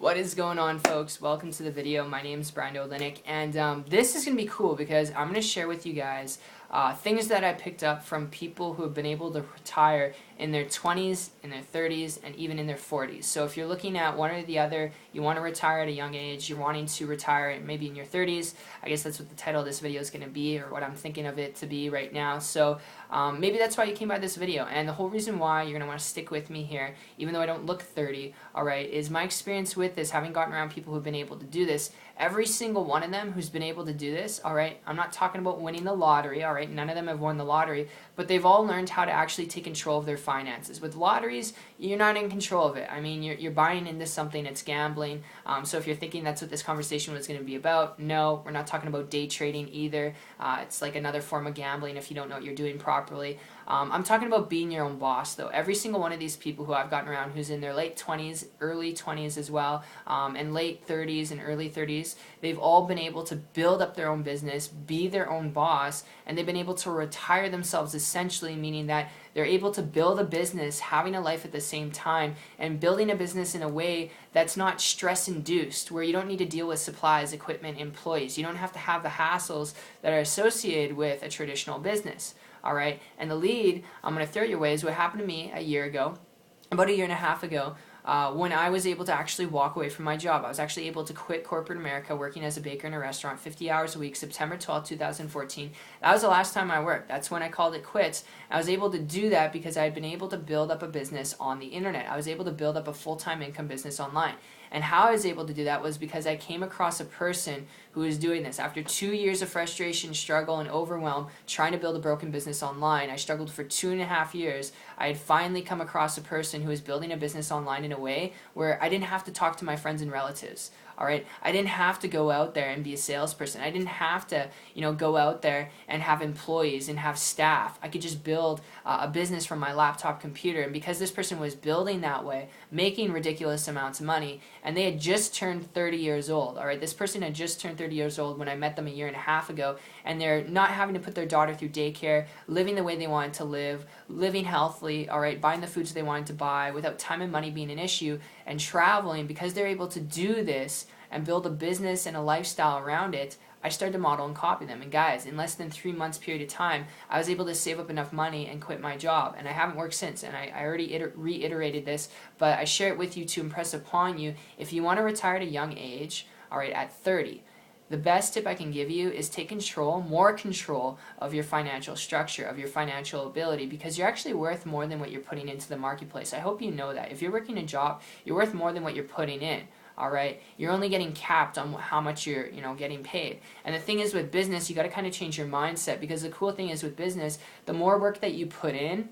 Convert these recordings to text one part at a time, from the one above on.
What is going on, folks? Welcome to the video. My name is Brian Dolinick, and this is going to be cool because I'm going to share with you guys things that I picked up from people who have been able to retire in their 20s, in their 30s, and even in their 40s. So if you're looking at one or the other, you want to retire at a young age, you're wanting to retire maybe in your 30s, I guess that's what the title of this video is going to be, or what I'm thinking of it to be right now. So maybe that's why you came by this video, and the whole reason why you're going to want to stick with me here, even though I don't look 30, alright, is my experience with this, having gotten around people who've been able to do this. Every single one of them who's been able to do this, alright, I'm not talking about winning the lottery, alright, none of them have won the lottery, but they've all learned how to actually take control of their finances. With lotteries, you're not in control of it. I mean, you're buying into something, it's gambling. So if you're thinking that's what this conversation was going to be about, no, we're not talking about day trading either. It's like another form of gambling if you don't know what you're doing properly. I'm talking about being your own boss, though. Every single one of these people who I've gotten around who's in their late 20s, early 20s as well, and late 30s and early 30s, they've all been able to build up their own business, be their own boss, and they've been able to retire themselves, essentially, meaning that they're able to build a business, having a life at the same time, and building a business in a way that's not stress-induced, where you don't need to deal with supplies, equipment, employees. You don't have to have the hassles that are associated with a traditional business. Alright, and the lead I'm going to throw your way is what happened to me a year ago, about a year and a half ago, when I was able to actually walk away from my job. I was actually able to quit corporate America, working as a baker in a restaurant, 50 hours a week, September 12, 2014. That was the last time I worked. That's when I called it quits. I was able to do that because I had been able to build up a business on the internet. I was able to build up a full-time income business online. And how I was able to do that was because I came across a person who was doing this. After 2 years of frustration, struggle, and overwhelm trying to build a broken business online, I struggled for 2.5 years. I had finally come across a person who was building a business online in a way where I didn't have to talk to my friends and relatives. Alright, I didn't have to go out there and be a salesperson. I didn't have to, go out there and have employees and have staff. I could just build a business from my laptop computer. And because this person was building that way, making ridiculous amounts of money, and they had just turned 30 years old. Alright, this person had just turned 30 years old when I met them a year and a half ago, and they're not having to put their daughter through daycare, living the way they wanted to live, living healthily, alright, buying the foods they wanted to buy without time and money being an issue, and traveling. Because they're able to do this and build a business and a lifestyle around it, I started to model and copy them. And guys, in less than 3 months period of time, I was able to save up enough money and quit my job. And I haven't worked since, and I already reiterated this, but I share it with you to impress upon you. If you want to retire at a young age, alright, at 30, the best tip I can give you is take more control of your financial structure, of your financial ability, because you're actually worth more than what you're putting into the marketplace. I hope you know that. If you're working a job, you're worth more than what you're putting in. Alright, you're only getting capped on how much you're, getting paid. And the thing is, with business, you got to kind of change your mindset, because the cool thing is with business, the more work that you put in,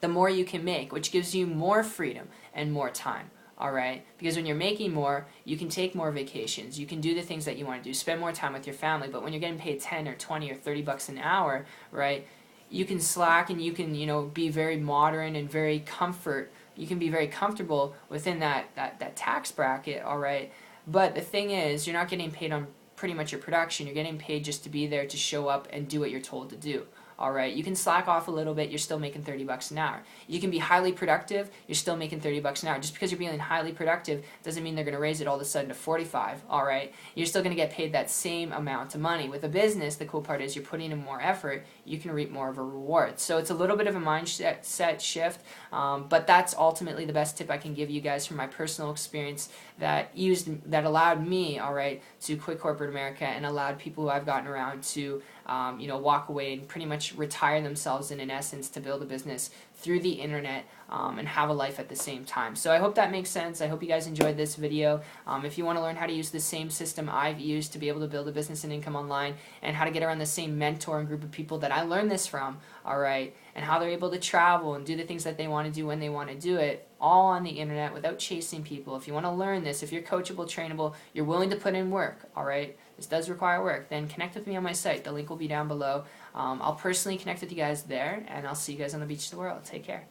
the more you can make, which gives you more freedom and more time. Alright, because when you're making more, you can take more vacations, you can do the things that you want to do, spend more time with your family. But when you're getting paid 10 or 20 or 30 bucks an hour, right, you can slack, and you can, be very modern and you can be very comfortable within that tax bracket, alright? But the thing is, you're not getting paid on pretty much your production. You're getting paid just to be there, to show up and do what you're told to do. Alright, you can slack off a little bit, you're still making 30 bucks an hour. You can be highly productive, you're still making 30 bucks an hour. Just because you're being highly productive doesn't mean they're going to raise it all of a sudden to 45, alright? You're still going to get paid that same amount of money. With a business, the cool part is you're putting in more effort, you can reap more of a reward. So it's a little bit of a mindset shift, but that's ultimately the best tip I can give you guys from my personal experience that allowed me, alright, to quit corporate America, and allowed people who I've gotten around to walk away and pretty much retire themselves, in essence, to build a business through the internet, and have a life at the same time. So I hope that makes sense. I hope you guys enjoyed this video. If you want to learn how to use the same system I've used to be able to build a business and income online, and how to get around the same mentor and group of people that I learned this from, alright, and how they're able to travel and do the things that they want to do when they want to do it, all on the internet without chasing people. If you want to learn this, if you're coachable, trainable, you're willing to put in work, alright, this does require work, then connect with me on my site. The link will be down below. I'll personally connect with you guys there, and I'll see you guys on the beach of the world. Take care.